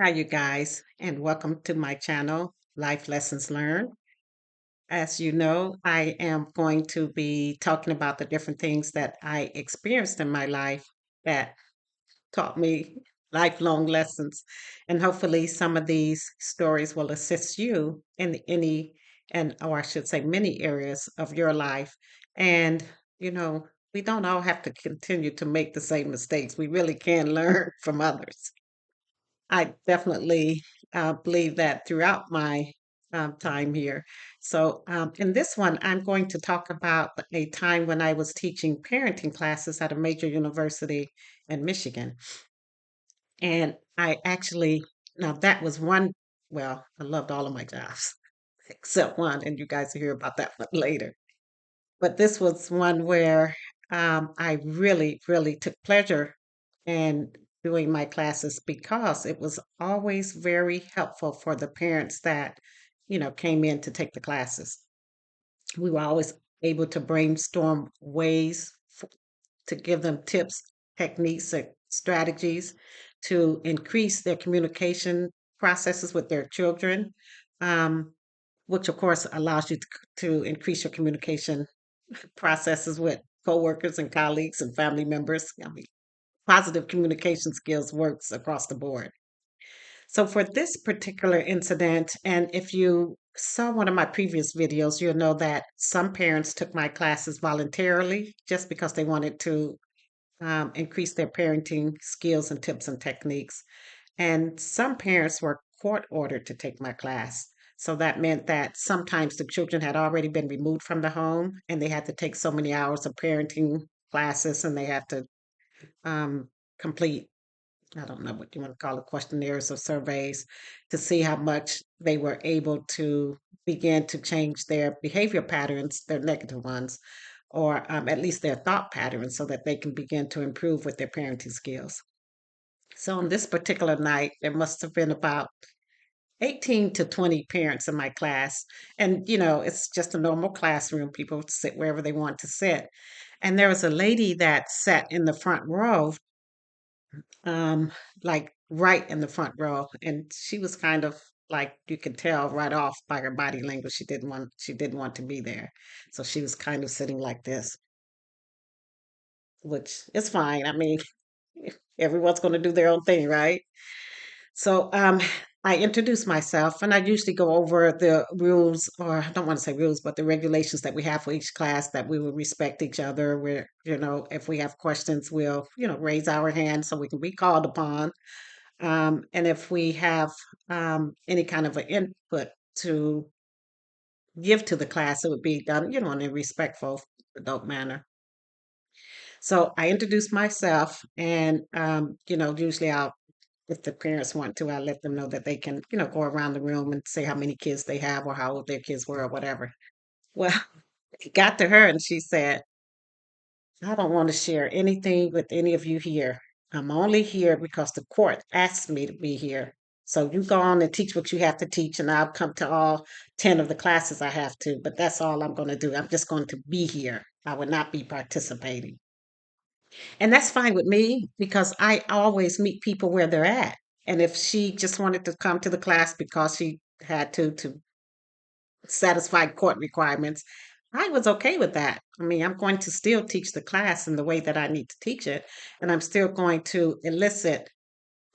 Hi, you guys, and welcome to my channel, Life Lessons Learned. As you know, I am going to be talking about the different things that I experienced in my life that taught me lifelong lessons. And hopefully, some of these stories will assist you in or I should say, many areas of your life. And, you know, we don't all have to continue to make the same mistakes. We really can learn from others. I definitely believe that throughout my time here. In this one, I'm going to talk about a time when I was teaching parenting classes at a major university in Michigan. And I actually, now that was one, well, I loved all of my jobs except one, and you guys will hear about that one later. But this was one where I really, really took pleasure in doing my classes because it was always very helpful for the parents that, came in to take the classes. We were always able to brainstorm ways to give them tips, techniques, and strategies to increase their communication processes with their children, um, which of course allows you to increase your communication processes with coworkers and colleagues and family members. I mean, positive communication skills works across the board. So for this particular incident, and if you saw one of my previous videos, you'll know that some parents took my classes voluntarily just because they wanted to increase their parenting skills and tips and techniques. And some parents were court ordered to take my class. So that meant that sometimes the children had already been removed from the home and they had to take so many hours of parenting classes and they had to complete, I don't know what you want to call it, questionnaires or surveys to see how much they were able to begin to change their behavior patterns, their negative ones, or at least their thought patterns so that they can begin to improve with their parenting skills. So on this particular night, there must have been about 18 to 20 parents in my class. And, it's just a normal classroom. People sit wherever they want to sit. And there was a lady that sat in the front row, um, like right in the front row. And she was kind of like you could tell right off by her body language she didn't want to be there. So she was kind of sitting like this, which is fine. I mean, everyone's going to do their own thing, right? So I introduce myself and I usually go over the rules, or I don't want to say rules, but the regulations that we have for each class that we will respect each other. Where, if we have questions, we'll, raise our hand so we can be called upon. And if we have any kind of an input to give to the class, it would be done, in a respectful adult manner. So I introduce myself and, usually if the parents want to, I let them know that they can, go around the room and say how many kids they have or how old their kids were or whatever. Well, it got to her and she said, I don't want to share anything with any of you here. I'm only here because the court asked me to be here. So you go on and teach what you have to teach, and I'll come to all 10 of the classes I have to, but that's all I'm going to do. I'm just going to be here. I will not be participating. And that's fine with me because I always meet people where they're at. And if she just wanted to come to the class because she had to satisfy court requirements, I was okay with that. I mean, I'm going to still teach the class in the way that I need to teach it, and I'm still going to elicit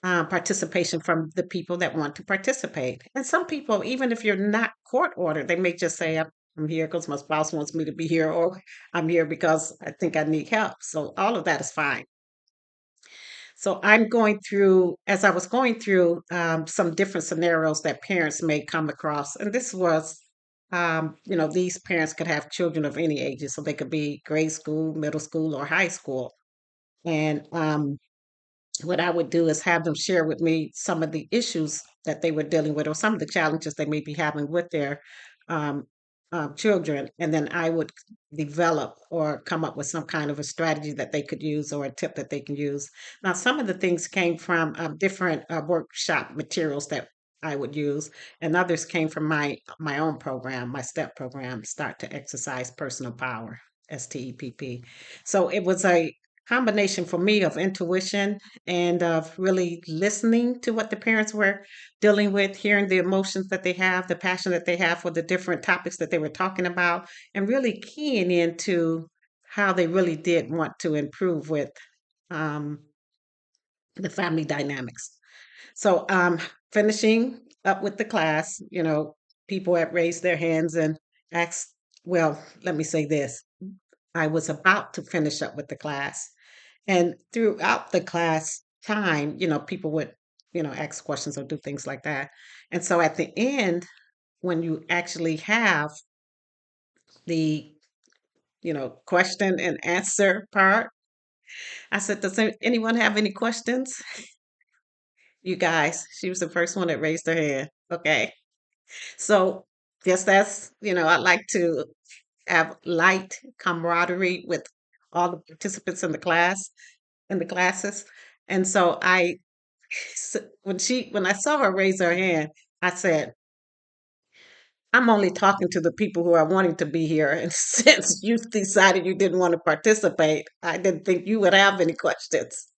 participation from the people that want to participate. And some people, even if you're not court ordered, they may just say, I'm here because my spouse wants me to be here, or I'm here because I think I need help. So all of that is fine. So as I was going through some different scenarios that parents may come across, and this was, these parents could have children of any ages, so they could be grade school, middle school, or high school. And what I would do is have them share with me some of the issues that they were dealing with, or some of the challenges they may be having with their um, children, and then I would develop or come up with some kind of a strategy that they could use or a tip that they can use. Now, some of the things came from different workshop materials that I would use, and others came from my own program, my STEP program, Start to Exercise Personal Power, STEPP. So it was a combination for me of intuition and of really listening to what the parents were dealing with, hearing the emotions that they have, the passion that they have for the different topics that they were talking about, and really keying into how they really did want to improve with um, the family dynamics. So, finishing up with the class, people had raised their hands and asked, well, let me say this. I was about to finish up with the class. And throughout the class time, people would, ask questions or do things like that. And so at the end, when you actually have the, question and answer part, I said, does anyone have any questions? You guys, she was the first one that raised her hand. Okay. So just as, I like to have light camaraderie with all the participants in the class, in the classes. And so when I saw her raise her hand, I said, I'm only talking to the people who are wanting to be here. And since you decided you didn't want to participate, I didn't think you would have any questions.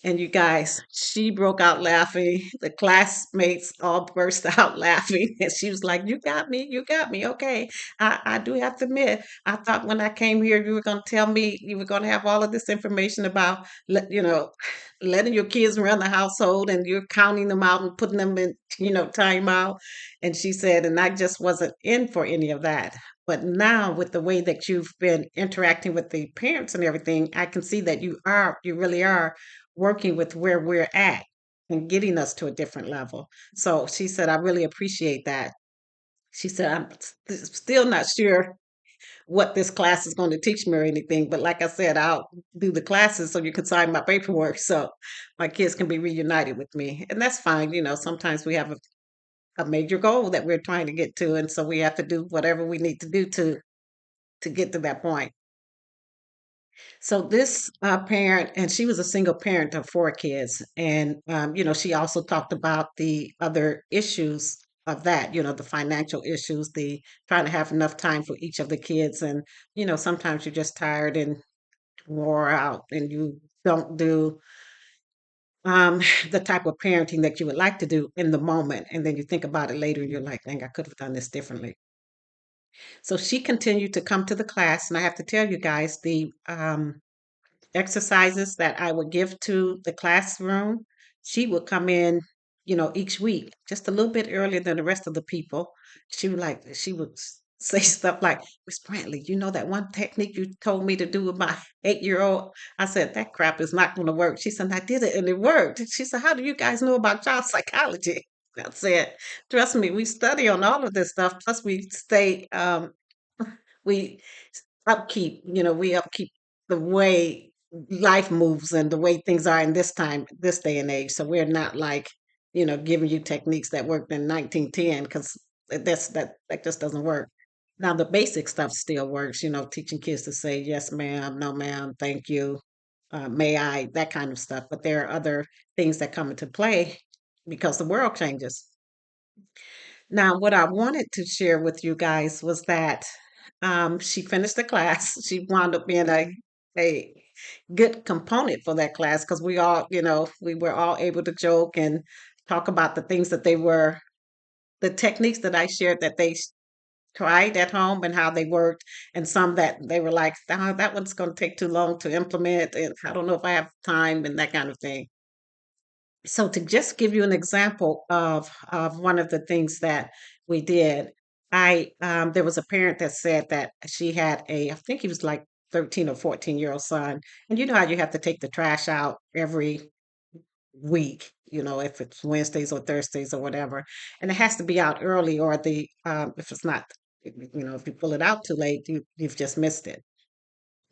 And you guys, she broke out laughing. The classmates all burst out laughing. And she was like, you got me. You got me. Okay. I do have to admit, I thought when I came here, you were going to tell me you were going to have all of this information about, letting your kids run the household and you're counting them out and putting them in, time out. And she said, and I just wasn't in for any of that. But now, with the way that you've been interacting with the parents and everything, I can see that you really are working with where we're at and getting us to a different level. So she said, I really appreciate that. She said, still not sure what this class is going to teach me or anything, but like I said, I'll do the classes so you can sign my paperwork so my kids can be reunited with me. And that's fine. Sometimes we have a major goal that we're trying to get to. And so we have to do whatever we need to do to get to that point. So this parent, and she was a single parent of four kids, and she also talked about the other issues of that, the financial issues, the trying to have enough time for each of the kids, and sometimes you're just tired and wore out, and you don't do um, the type of parenting that you would like to do in the moment, and then you think about it later, and you're like, "Dang, I could have done this differently." So she continued to come to the class, and I have to tell you guys the exercises that I would give to the classroom, she would come in, each week, just a little bit earlier than the rest of the people. She would say stuff like, Miss Brantley, you know that one technique you told me to do with my 8-year-old? I said, that crap is not going to work. She said, I did it and it worked. She said, how do you guys know about child psychology? I said, trust me, we study on all of this stuff. Plus we we upkeep the way life moves and the way things are in this day and age. So we're not like, giving you techniques that worked in 1910 because that just doesn't work. Now the basic stuff still works, teaching kids to say yes, ma'am, no, ma'am, thank you, may I, that kind of stuff. But there are other things that come into play because the world changes. Now, what I wanted to share with you guys was that she finished the class. She wound up being a good component for that class because we were all able to joke and talk about the things that the techniques that I shared that tried at home and how they worked, and some that they were like, oh, that one's going to take too long to implement, and I don't know if I have time and that kind of thing. So to just give you an example of one of the things that we did, I there was a parent that said that she had I think he was like 13 or 14-year-old son, and you know how you have to take the trash out every week, if it's Wednesdays or Thursdays or whatever, and it has to be out early, or the if it's not, if you pull it out too late, you've just missed it.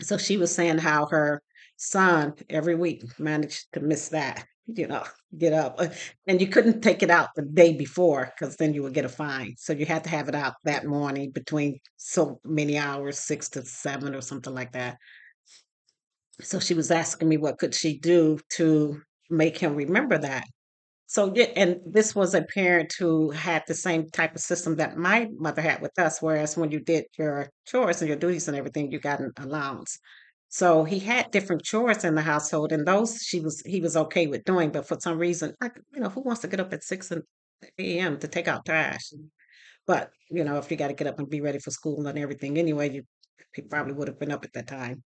So she was saying how her son every week managed to miss that, get up. And you couldn't take it out the day before because then you would get a fine. So you had to have it out that morning between so many hours, 6 to 7 or something like that. So she was asking me what could she do to make him remember that. So yeah, and this was a parent who had the same type of system that my mother had with us, whereas when you did your chores and your duties and everything, you got an allowance. So he had different chores in the household, and those he was okay with doing. But for some reason, like, who wants to get up at 6 a.m. to take out trash? But if you got to get up and be ready for school and everything anyway, he probably would have been up at that time.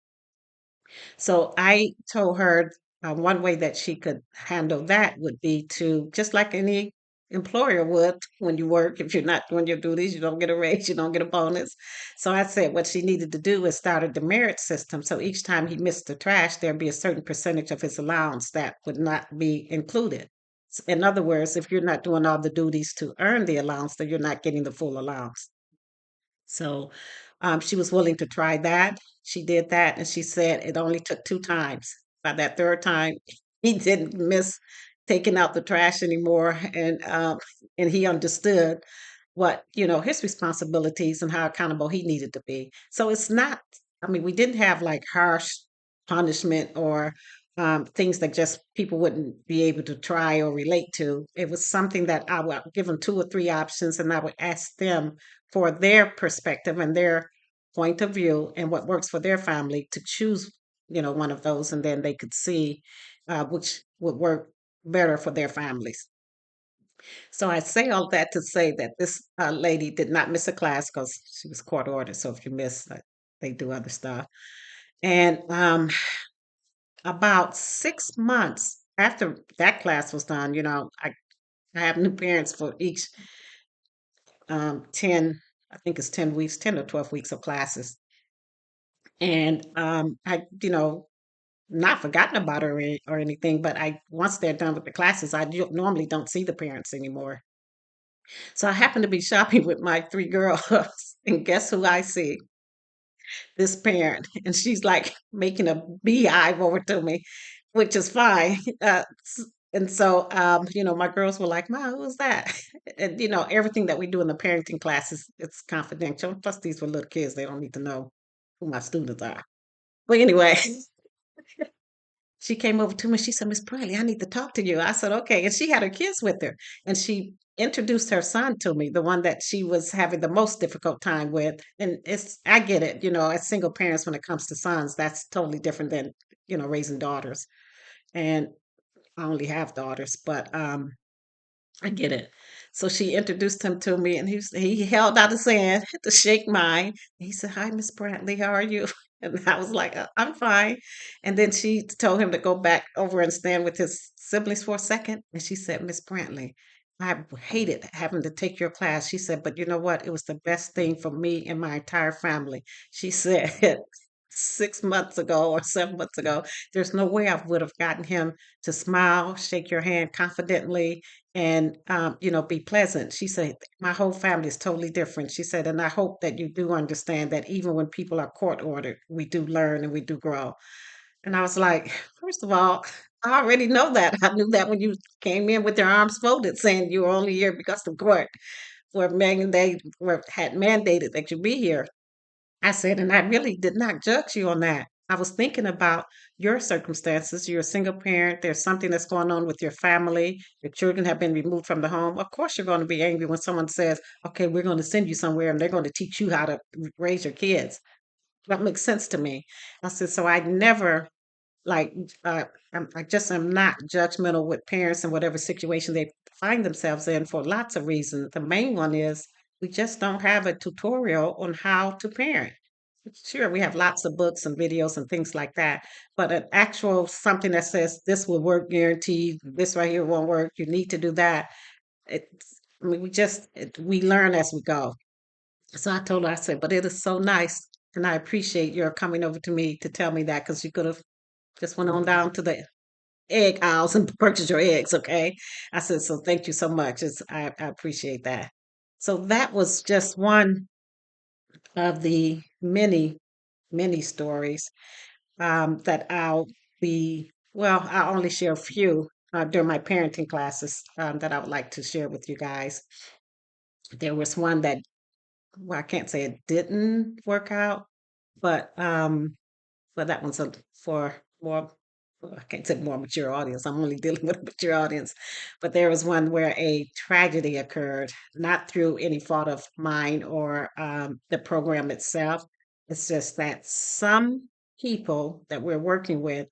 So I told her one way that she could handle that would be to, just like any employer would when you work, if you're not doing your duties, you don't get a raise, you don't get a bonus. So I said what she needed to do is start a demerit system. So each time he missed the trash, there'd be a certain percentage of his allowance that would not be included. In other words, if you're not doing all the duties to earn the allowance, then you're not getting the full allowance. So she was willing to try that. She did that, and she said it only took 2 times. By that third time, he didn't miss taking out the trash anymore, and he understood what his responsibilities and how accountable he needed to be. So it's not. I mean, we didn't have like harsh punishment or things that just people wouldn't be able to try or relate to. It was something that I would give them 2 or 3 options, and I would ask them for their perspective and their point of view and what works for their family to choose, one of those, and then they could see which would work better for their families. So I say all that to say that this lady did not miss a class because she was court ordered. So if you miss, they do other stuff. And about 6 months after that class was done, I have new parents for each 10, I think it's 10 weeks, 10 or 12 weeks of classes. And I, not forgotten about her or anything, but once they're done with the classes, normally don't see the parents anymore. So I happened to be shopping with my three girls, and guess who I see? This parent. And she's like making a beehive over to me, which is fine. And so, my girls were like, "Ma, who was that?" And everything that we do in the parenting classes, it's confidential. Plus, these were little kids; they don't need to know who my students are. But anyway, she came over to me. She said, "Miss Bradley, I need to talk to you." I said, "Okay." And she had her kids with her, and she introduced her son to me, the one that she was having the most difficult time with. And I get it, as single parents, when it comes to sons, that's totally different than raising daughters. And I only have daughters, but I get it. So she introduced him to me, and he held out his hand to shake mine. He said, "Hi, Miss Brantley, how are you?" And I was like, "I'm fine." And then she told him to go back over and stand with his siblings for a second. And she said, "Miss Brantley, I hated having to take your class." She said, "But you know what? It was the best thing for me and my entire family." She said, 6 months ago or 7 months ago, there's no way I would have gotten him to smile, shake your hand confidently, and be pleasant. She said, "My whole family is totally different." She said, "And I hope that you do understand that even when people are court ordered, we do learn and we do grow." And I was like, "First of all, I already know that. I knew that when you came in with your arms folded, saying you were only here because the court had mandated that you be here." I said, "And I really did not judge you on that. I was thinking about your circumstances. You're a single parent. There's something that's going on with your family. Your children have been removed from the home. Of course, you're going to be angry when someone says, 'Okay, we're going to send you somewhere and they're going to teach you how to raise your kids.' That makes sense to me." I said, "So I never like, I just am not judgmental with parents in whatever situation they find themselves in for lots of reasons. The main one is we just don't have a tutorial on how to parent. Sure, we have lots of books and videos and things like that, but an actual something that says this will work guaranteed, this right here won't work, you need to do that. I mean, we learn as we go." So I told her, I said, "But it is so nice, and I appreciate your coming over to me to tell me that because you could have just went on down to the egg aisles and purchased your eggs, okay?" I said, "So thank you so much. I appreciate that." So that was just one of the many, many stories that I'll only share a few during my parenting classes that I would like to share with you guys. There was one that, well, I can't say it didn't work out, but that one's for more, well, I can't say more mature audience. I'm only dealing with a mature audience. But there was one where a tragedy occurred, not through any fault of mine or the program itself. It's just that some people that we're working with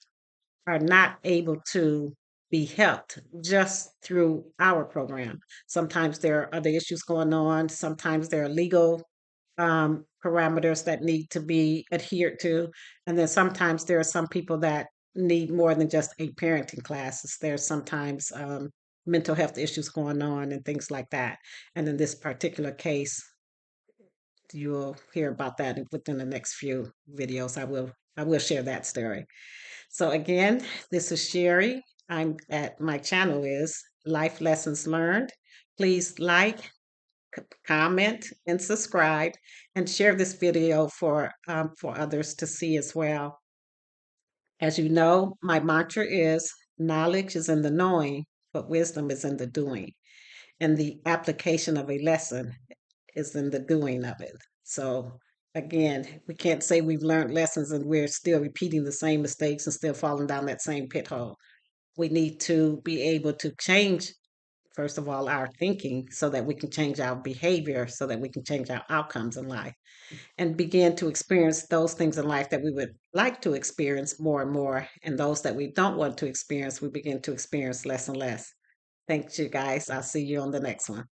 are not able to be helped just through our program. Sometimes there are other issues going on. Sometimes there are legal parameters that need to be adhered to. And then sometimes there are some people that need more than just a parenting classes. There's sometimes mental health issues going on and things like that. And in this particular case, you'll hear about that within the next few videos. I will share that story. So again, this is Sherry. I'm at my channel is Life Lessons Learned. Please like, comment, and subscribe, and share this video for others to see as well. As you know, my mantra is knowledge is in the knowing, but wisdom is in the doing, and the application of a lesson is in the doing of it. So again, we can't say we've learned lessons and we're still repeating the same mistakes and still falling down that same pit hole. We need to be able to change, first of all, our thinking so that we can change our behavior, so that we can change our outcomes in life and begin to experience those things in life that we would like to experience more and more. And those that we don't want to experience, we begin to experience less and less. Thanks, you guys. I'll see you on the next one.